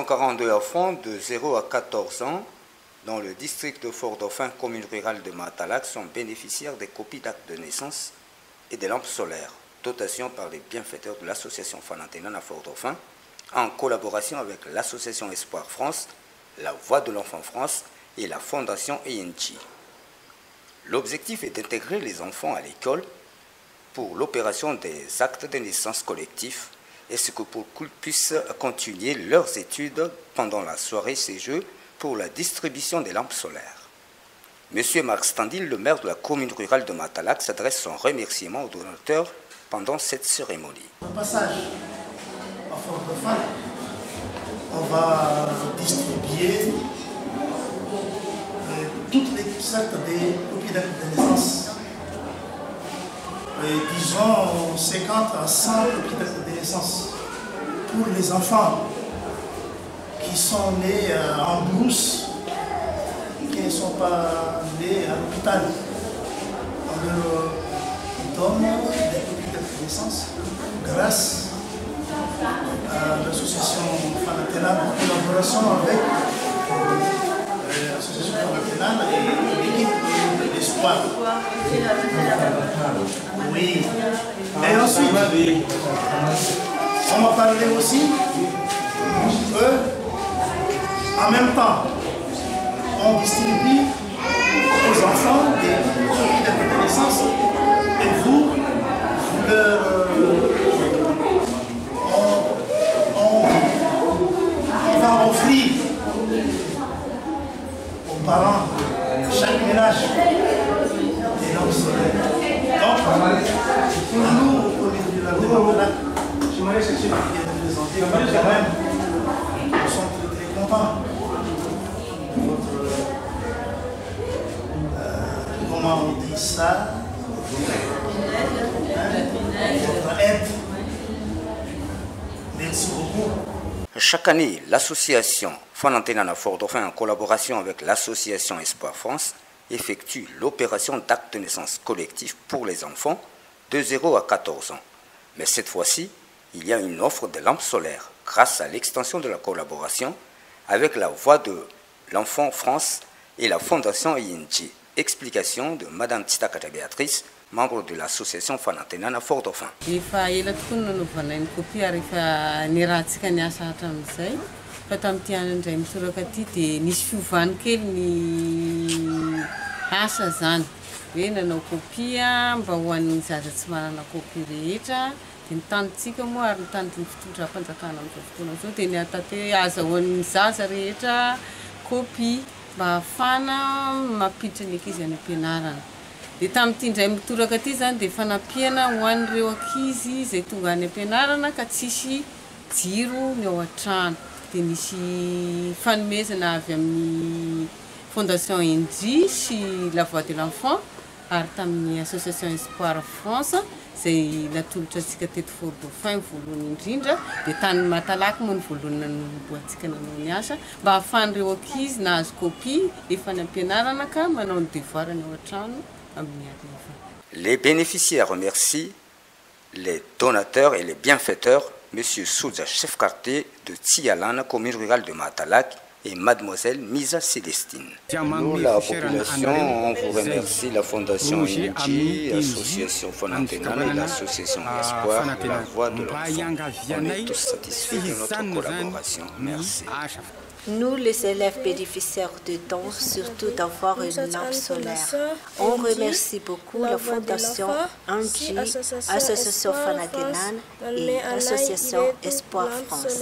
242 enfants de 0 à 14 ans dans le district de Fort-Dauphin, commune rurale de Matalac, sont bénéficiaires des copies d'actes de naissance et des lampes solaires, dotation par les bienfaiteurs de l'association Fanantenan à Fort-Dauphin, en collaboration avec l'association Espoir France, la Voix de l'Enfant France et la fondation ENG. L'objectif est d'intégrer les enfants à l'école pour l'opération des actes de naissance collectifs et ce que pour qu'ils puissent continuer leurs études pendant la soirée CGE pour la distribution des lampes solaires. Monsieur Marc Standil, le maire de la commune rurale de Matalac, s'adresse son remerciement aux donateurs pendant cette cérémonie. Au passage, à Fort-Dauphin, on va distribuer toutes les sortes de copies d'actes de naissance. Disons 50 à 100 copies d'actes de naissance pour les enfants qui sont nés en brousse, qui ne sont pas nés à l'hôpital. On leur donne des copies d'actes de naissance grâce à l'association Fanantenan en collaboration avec l'association Fanantenan et l'équipe d'Espoir. Oui. Et ensuite, on m'a parlé aussi qu'en même temps, on distribue aux enfants des copies d'actes de naissance et vous leur on va offrir aux parents de chaque ménage des lampes solaires. Donc, pour nous, au comité de la Matalac, j'aimerais chercher à présenter quand même. Nous sommes très très contents de votre, comment on dit ça, votre aide. Merci beaucoup. Chaque année, l'association Fanantenan à Fort-Dauphin, en collaboration avec l'association Espoir France, effectue l'opération d'actes de naissance collectif pour les enfants de 0 à 14 ans. Mais cette fois-ci, il y a une offre de lampes solaires grâce à l'extension de la collaboration avec la Voix de l'Enfant France et la fondation ENG. Explication de Mme Titakata Béatrice, membre de l'association Fanantenan à Fort-Dauphin. Dia tamin'ity indray mitoraka ity zany dia fanampiana ho an'ireo ankizy izay tonga any am-pianarana ka tsisy jiro ny ao an-trano. Dia nisy fanomezana avy amin'ny fondation ENG sy la Voix de l'Enfant ary tamin'ny association Espoir France izay natolotra antsika teto Fort-Dauphin voalohany indrindra dia tany Matalac moa ny voalohany nanomboantsika nanao ny asa mba ahafahan'ireo ankizy nahazo copie efa any am-pianarana ka manao ny devoirany ao an-trano. Les bénéficiaires remercient les donateurs et les bienfaiteurs, M. Souza, chef quartier de Tialana, commune rurale de Matalac, et Mademoiselle Misa Célestine. Nous, la population, on vous remercie la Fondation ENG, l'Association Fanantenan et l'Association Espoir, la Voix de l'Enfant. On est tous satisfaits de notre collaboration. Merci. Nous, les élèves bénéficiaires de dons, surtout d'avoir une lampe solaire. On remercie beaucoup la Fondation ENG, l'Association Fanantenan et l'Association Espoir France.